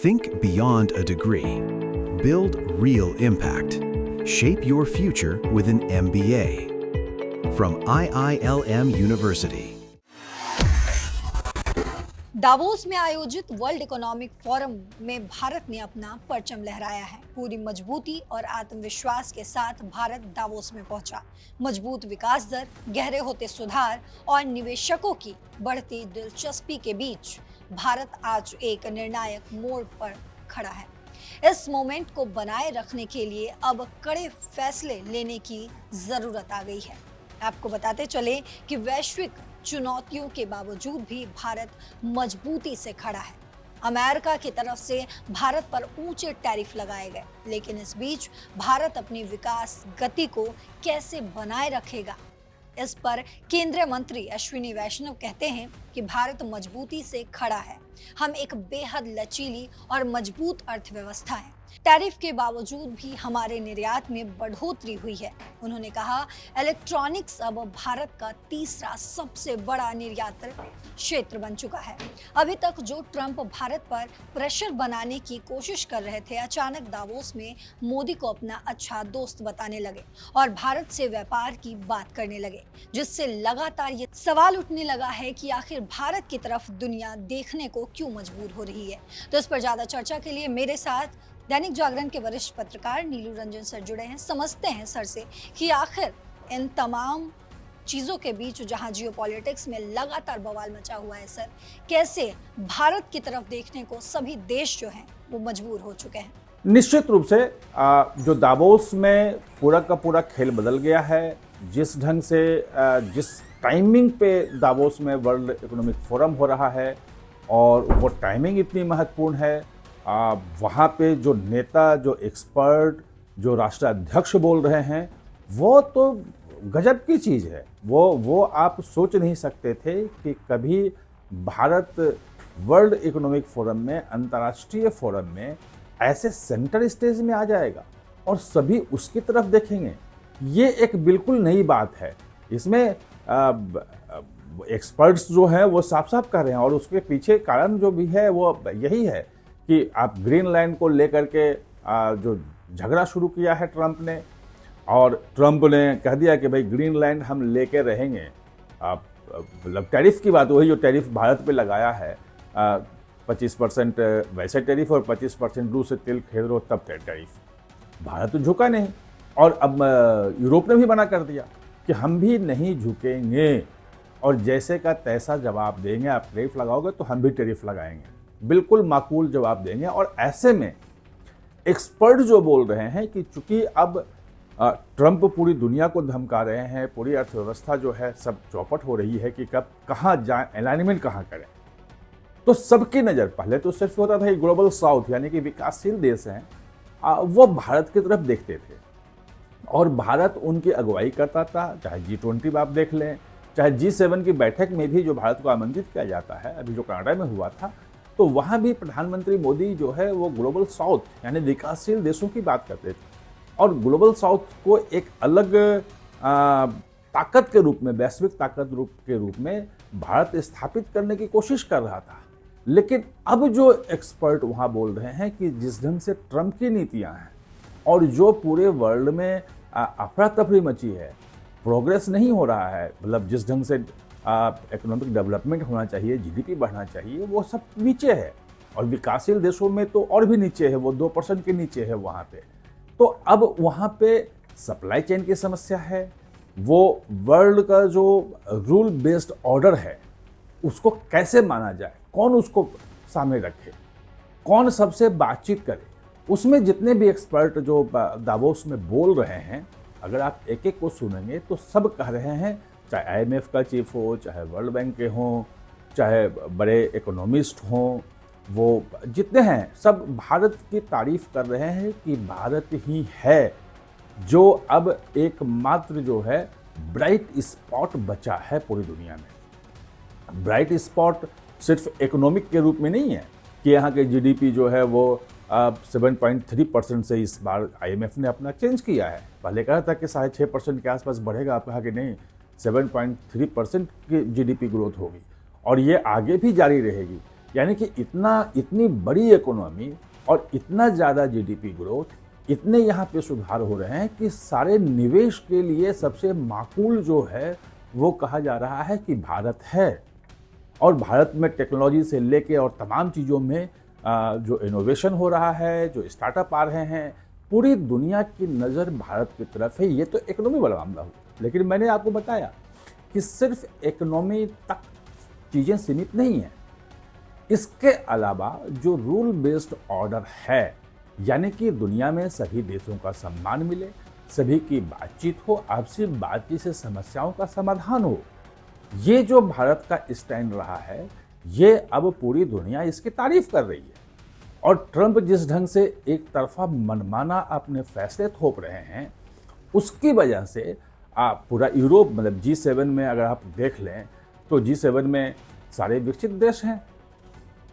Think beyond a degree. Build real impact. Shape your future with an MBA. From IILM University. Davos में आयोजित world economic forum में भारत ने अपना परचम लहराया है। पूरी मजबूती और आत्मविश्वास के साथ भारत दावोस में पहुंचा। मजबूत विकास दर, गहरे होते सुधार और निवेशकों की बढ़ती दिलचस्पी के बीच भारत आज एक निर्णायक मोड़ पर खड़ा है। इस मोमेंट को बनाए रखने के लिए अब कड़े फैसले लेने की जरूरत आ गई है। आपको बताते चले कि वैश्विक चुनौतियों के बावजूद भी भारत मजबूती से खड़ा है। अमेरिका की तरफ से भारत पर ऊंचे टैरिफ लगाए गए, लेकिन इस बीच भारत अपनी विकास गति को कैसे बनाए रखेगा, इस पर केंद्रीय मंत्री अश्विनी वैष्णव कहते हैं कि भारत मजबूती से खड़ा है। हम एक बेहद लचीली और मजबूत अर्थव्यवस्था है। टैरिफ के बावजूद भी हमारे निर्यात में बढ़ोतरी हुई है। उन्होंने कहा, इलेक्ट्रॉनिक्स अब भारत का तीसरा सबसे बड़ा निर्यात क्षेत्र बन चुका है। अभी तक जो ट्रंप भारत पर प्रेशर बनाने की कोशिश कर रहे थे, अचानक दावोस में मोदी को अपना अच्छा दोस्त बताने लगे और भारत से व्यापार की बात करने लगे, जिससे लगातार ये सवाल उठने लगा है कि आखिर भारत की तरफ दुनिया देखने को क्यों मजबूर हो रही है। तो इस पर ज्यादा चर्चा के लिए मेरे साथ दैनिक जागरण के वरिष्ठ पत्रकार नीलू रंजन सर जुड़े हैं। समझते हैं सर से कि आखिर इन तमाम चीजों के बीच जहां जियोपॉलिटिक्स में लगातार बवाल मचा हुआ है, सर कैसे भारत की तरफ देखने को सभी देश जो हैं वो मजबूर हो चुके हैं। निश्चित रूप से जो दावोस में पूरा का पूरा खेल बदल गया है। जिस ढंग से जिस टाइमिंग पे दावोस में वर्ल्ड इकोनॉमिक फोरम हो रहा है और वो टाइमिंग इतनी महत्वपूर्ण है, वहाँ पे जो नेता, जो एक्सपर्ट, जो राष्ट्राध्यक्ष बोल रहे हैं, वो तो गजब की चीज़ है। वो आप सोच नहीं सकते थे कि कभी भारत वर्ल्ड इकोनॉमिक फोरम में, अंतर्राष्ट्रीय फोरम में ऐसे सेंटर स्टेज में आ जाएगा और सभी उसकी तरफ देखेंगे। ये एक बिल्कुल नई बात है। इसमें एक्सपर्ट्स जो हैं वो साफ साफ कर रहे हैं और उसके पीछे कारण जो भी है वो यही है कि आप ग्रीनलैंड को लेकर के जो झगड़ा शुरू किया है ट्रंप ने, और ट्रंप ने कह दिया कि भाई ग्रीनलैंड हम लेके रहेंगे। मतलब टैरिफ की बात, वही जो टैरिफ भारत पे लगाया है, 25% वैसे टैरिफ और 25% रूस से तेल खरीद रहे हो तब टैरिफ। भारत तो झुका नहीं और अब यूरोप ने भी मना कर दिया कि हम भी नहीं झुकेंगे और जैसे का तैसा जवाब देंगे। आप टैरिफ लगाओगे तो हम भी टैरिफ लगाएंगे, बिल्कुल माकूल जवाब देंगे। और ऐसे में एक्सपर्ट जो बोल रहे हैं कि चूंकि अब ट्रंप पूरी दुनिया को धमका रहे हैं, पूरी अर्थव्यवस्था जो है सब चौपट हो रही है कि कब कहाँ जाए, अलाइनमेंट कहाँ करें, तो सबकी नज़र पहले तो सिर्फ होता था ग्लोबल साउथ यानी कि विकासशील देश हैं, वो भारत की तरफ देखते थे और भारत उनकी अगुवाई करता था। चाहे G20 आप देख लें, चाहे G7 की बैठक में भी जो भारत को आमंत्रित किया जाता है, अभी जो कनाडा में हुआ था, तो वहाँ भी प्रधानमंत्री मोदी जो है वो ग्लोबल साउथ यानी विकासशील देशों की बात करते थे और ग्लोबल साउथ को एक अलग ताकत के रूप में, वैश्विक ताकत के रूप में भारत स्थापित करने की कोशिश कर रहा था। लेकिन अब जो एक्सपर्ट वहाँ बोल रहे हैं कि जिस ढंग से ट्रंप की नीतियाँ हैं और जो पूरे वर्ल्ड में अफरा तफरी मची है, प्रोग्रेस नहीं हो रहा है, मतलब जिस ढंग से इकोनॉमिक डेवलपमेंट होना चाहिए, जीडीपी बढ़ना चाहिए, वो सब नीचे है और विकासशील देशों में तो और भी नीचे है, वो 2% के नीचे है वहाँ पे। तो अब वहाँ पे सप्लाई चेन की समस्या है, वो वर्ल्ड का जो रूल बेस्ड ऑर्डर है उसको कैसे माना जाए, कौन उसको सामने रखे, कौन सबसे बातचीत करे। उसमें जितने भी एक्सपर्ट जो दावोस में बोल रहे हैं, अगर आप एक एक को सुनेंगे तो सब कह रहे हैं, चाहे IMF का चीफ हो, चाहे वर्ल्ड बैंक के हों, चाहे बड़े इकोनॉमिस्ट हों, वो जितने हैं सब भारत की तारीफ कर रहे हैं कि भारत ही है जो अब एकमात्र जो है ब्राइट स्पॉट बचा है पूरी दुनिया में। ब्राइट स्पॉट सिर्फ इकोनॉमिक के रूप में नहीं है कि यहाँ के GDP जो है वो 7.3% से इस बार IMF ने अपना चेंज किया है। पहले कहा था कि 6.5% के आसपास बढ़ेगा, आप कहा कि नहीं, 7.3% की GDP ग्रोथ होगी और ये आगे भी जारी रहेगी। यानी कि इतनी बड़ी इकोनॉमी और इतना ज़्यादा जीडीपी ग्रोथ, इतने यहाँ पे सुधार हो रहे हैं कि सारे निवेश के लिए सबसे माकूल जो है वो कहा जा रहा है कि भारत है। और भारत में टेक्नोलॉजी से लेके और तमाम चीज़ों में जो इनोवेशन हो रहा है, जो स्टार्टअप आ रहे हैं, पूरी दुनिया की नज़र भारत की तरफ है। ये तो इकोनॉमी वाला मामला हुआ, लेकिन मैंने आपको बताया कि सिर्फ इकोनॉमी तक चीज़ें सीमित नहीं हैं। इसके अलावा जो रूल बेस्ड ऑर्डर है, यानी कि दुनिया में सभी देशों का सम्मान मिले, सभी की बातचीत हो, आपसी बातचीत से समस्याओं का समाधान हो, ये जो भारत का स्टैंड रहा है, ये अब पूरी दुनिया इसकी तारीफ कर रही है। और ट्रंप जिस ढंग से एक तरफा मनमाना अपने फैसले थोप रहे हैं, उसकी वजह से पूरा यूरोप, मतलब G7 में अगर आप देख लें तो G7 में सारे विकसित देश हैं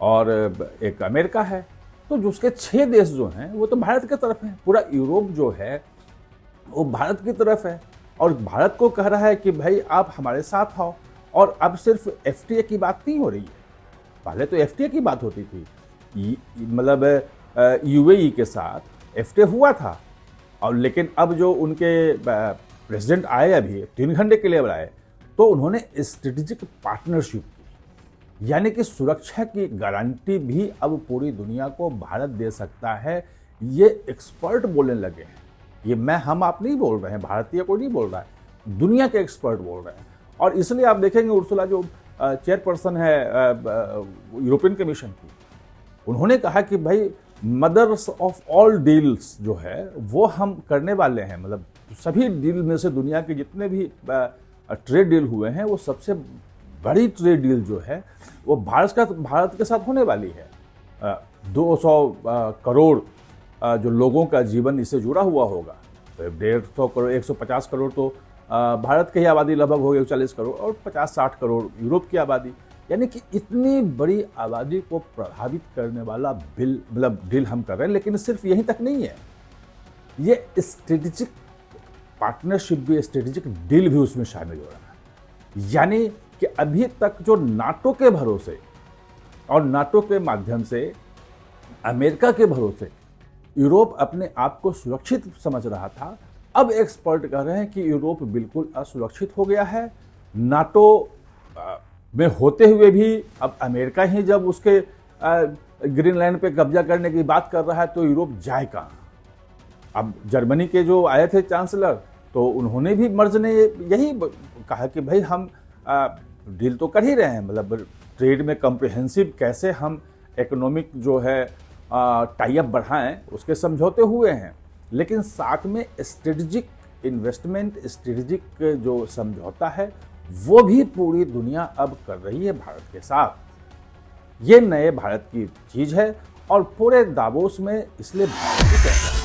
और एक अमेरिका है, तो जो उसके 6 देश जो हैं वो तो भारत की तरफ हैं। पूरा यूरोप जो है वो भारत की तरफ है और भारत को कह रहा है कि भाई आप हमारे साथ आओ। और अब सिर्फ FTA की बात नहीं हो रही है, पहले तो FTA की बात होती थी, मतलब UAE के साथ FTA हुआ था, और लेकिन अब जो उनके प्रेसिडेंट आए अभी 3 घंटे के लिए आए, तो उन्होंने स्ट्रेटेजिक पार्टनरशिप की, यानी कि सुरक्षा की गारंटी भी अब पूरी दुनिया को भारत दे सकता है। ये एक्सपर्ट बोलने लगे हैं, ये हम आप नहीं बोल रहे हैं, भारतीय कोई नहीं बोल रहा है, दुनिया के एक्सपर्ट बोल रहे हैं। और इसलिए आप देखेंगे उर्सुला जो चेयरपर्सन है यूरोपियन कमीशन की, उन्होंने कहा कि भाई मदर्स ऑफ ऑल डील्स जो है वो हम करने वाले हैं, मतलब सभी डील में से दुनिया के जितने भी ट्रेड डील हुए हैं, वो सबसे बड़ी ट्रेड डील जो है वो भारत के साथ होने वाली है। 200 करोड़ जो लोगों का जीवन इससे जुड़ा हुआ होगा, तो 150 करोड़ 150 करोड़ तो भारत की आबादी लगभग हो गई 40 करोड़, और 50-60 करोड़ यूरोप की आबादी, यानी कि इतनी बड़ी आबादी को प्रभावित करने वाला डील हम कर रहे हैं। लेकिन सिर्फ यहीं तक नहीं है, ये स्ट्रेटेजिक पार्टनरशिप भी, स्ट्रेटेजिक डील भी उसमें शामिल हो रहा है। यानी कि अभी तक जो नाटो के भरोसे और नाटो के माध्यम से, अमेरिका के भरोसे यूरोप अपने आप को सुरक्षित समझ रहा था, अब एक्सपर्ट कह रहे हैं कि यूरोप बिल्कुल असुरक्षित हो गया है। नाटो में होते हुए भी अब अमेरिका ही जब उसके ग्रीनलैंड पे कब्जा करने की बात कर रहा है, तो यूरोप जाए कहाँ। अब जर्मनी के जो आए थे चांसलर, तो उन्होंने भी मर्ज ने यही कहा कि भाई हम डील तो कर ही रहे हैं, मतलब ट्रेड में कम्प्रिहेंसिव कैसे हम इकोनॉमिक जो है टाई अप बढ़ाएं, उसके समझौते हुए हैं। लेकिन साथ में स्ट्रेटेजिक इन्वेस्टमेंट, स्ट्रेटेजिक जो समझौता है, वो भी पूरी दुनिया अब कर रही है भारत के साथ। ये नए भारत की चीज़ है और पूरे दावोस में इसलिए भारत की चर्चा है।